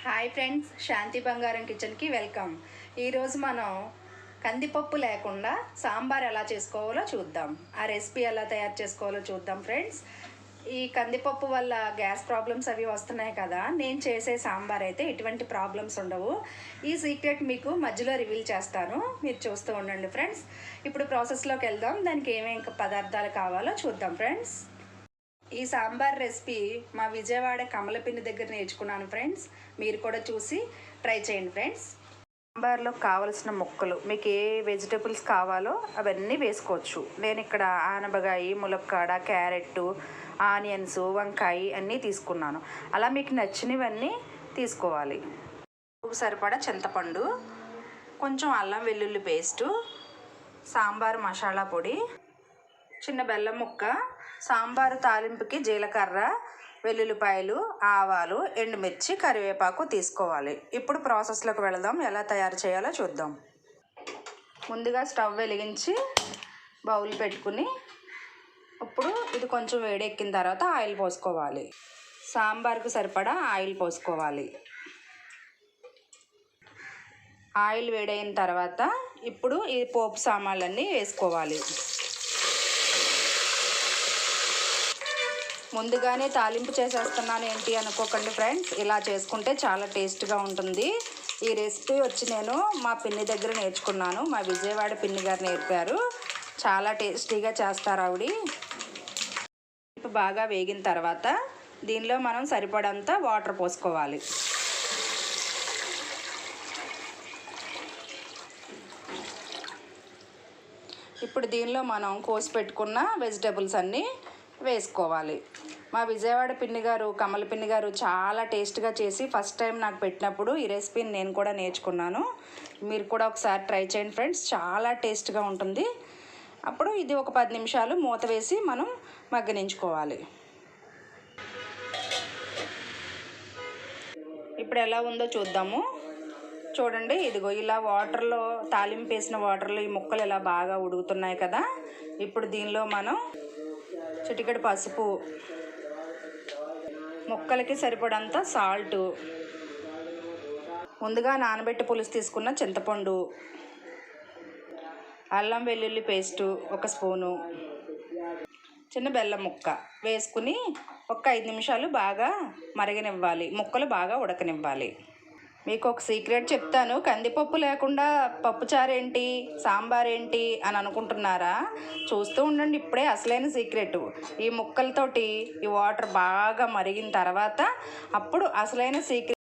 Hi friends, శాంతి బంగారం కిచెన్కి welcome. ఈరోజు మనం కందిపప్పు లేకుండా సాంబార్ ఎలా చేసుకోవాలో చూద్దాం. ఆ రెసిపీ ఎలా తయారు చేసుకోవాలో చూద్దాం ఫ్రెండ్స్. ఈ కందిపప్పు వల్ల గ్యాస్ ప్రాబ్లమ్స్ అవి వస్తున్నాయి కదా, నేను చేసే సాంబార్ అయితే ఎటువంటి ప్రాబ్లమ్స్ ఉండవు. ఈ సీక్రెట్ మీకు మధ్యలో రివీల్ చేస్తాను, మీరు చూస్తూ ఉండండి ఫ్రెండ్స్. ఇప్పుడు ప్రాసెస్లోకి వెళ్దాం. దానికి ఏమేమి పదార్థాలు కావాలో చూద్దాం ఫ్రెండ్స్. ఈ సాంబార్ రెసిపీ మా విజయవాడ కమలపిన్ని దగ్గర నేర్చుకున్నాను ఫ్రెండ్స్. మీరు కూడా చూసి ట్రై చేయండి ఫ్రెండ్స్. సాంబార్లో కావలసిన ముక్కలు, మీకు ఏ వెజిటబుల్స్ కావాలో అవన్నీ వేసుకోవచ్చు. నేను ఇక్కడ ఆనపకాయ, ములక్కాడ, క్యారెట్, ఆనియన్స్, వంకాయ అన్నీ తీసుకున్నాను. అలా మీకు నచ్చినవన్నీ తీసుకోవాలి. సరిపడా చింతపండు, కొంచెం అల్లం వెల్లుల్లి పేస్టు, సాంబార్ మసాలా పొడి, చిన్న బెల్లం ముక్క, సాంబారు తాలింపుకి జీలకర్ర, వెల్లుల్లిపాయలు, ఆవాలు, ఎండుమిర్చి, కరివేపాకు తీసుకోవాలి. ఇప్పుడు ప్రాసెస్లోకి వెళదాం. ఎలా తయారు చేయాలో చూద్దాం. ముందుగా స్టవ్ వెలిగించి బౌల్ పెట్టుకుని ఇప్పుడు ఇది కొంచెం వేడెక్కిన తర్వాత ఆయిల్ పోసుకోవాలి. సాంబార్కు సరిపడా ఆయిల్ పోసుకోవాలి. ఆయిల్ వేడైన తర్వాత ఇప్పుడు ఈ పోపు సామాన్లన్నీ వేసుకోవాలి. ముందుగానే తాలింపు చేసేస్తున్నాను ఏంటి అనుకోకండి ఫ్రెండ్స్, ఇలా చేసుకుంటే చాలా టేస్ట్గా ఉంటుంది. ఈ రెసిపీ వచ్చి నేను మా పిన్ని దగ్గర నేర్చుకున్నాను. మా విజయవాడ పిన్ని గారు నేర్పారు. చాలా టేస్టీగా చేస్తారు ఆవిడ. బాగా వేగిన తర్వాత దీనిలో మనం సరిపడంత వాటర్ పోసుకోవాలి. ఇప్పుడు దీనిలో మనం కోసి పెట్టుకున్న వెజిటబుల్స్ అన్నీ వేసుకోవాలి. మా విజయవాడ పిన్ని గారు, కమల పిన్ని గారు చాలా టేస్ట్గా చేసి ఫస్ట్ టైం నాకు పెట్టినప్పుడు ఈ రెసిపీని నేను కూడా నేర్చుకున్నాను. మీరు కూడా ఒకసారి ట్రై చేయండి ఫ్రెండ్స్, చాలా టేస్ట్గా ఉంటుంది. అప్పుడు ఇది ఒక 10 నిమిషాలు మూత వేసి మనం మగ్గనించుకోవాలి. ఇప్పుడు ఎలా ఉందో చూద్దాము. చూడండి, ఇదిగో ఇలా వాటర్లో, తాలింపు వేసిన వాటర్లో ఈ ముక్కలు ఇలా బాగా ఉడుకుతున్నాయి కదా. ఇప్పుడు దీనిలో మనం చిటికెడు పసుపు, ముక్కలకి సరిపడంత సాల్టు, ముందుగా నానబెట్టి పులుసు తీసుకున్న చింతపండు, అల్లం వెల్లుల్లి పేస్టు 1 స్పూను, చిన్న బెల్లం ముక్క వేసుకుని ఒక 5 నిమిషాలు బాగా మరగనివ్వాలి. ముక్కలు బాగా ఉడకనివ్వాలి. మీకు ఒక సీక్రెట్ చెప్తాను. కందిపప్పు లేకుండా పప్పుచారు ఏంటి, సాంబార్ ఏంటి అని అనుకుంటున్నారా? చూస్తూ ఉండండి, ఇప్పుడే అసలైన సీక్రెట్. ఈ ముక్కలతోటి ఈ వాటర్ బాగా మరిగిన తర్వాత అప్పుడు అసలైన సీక్రెట్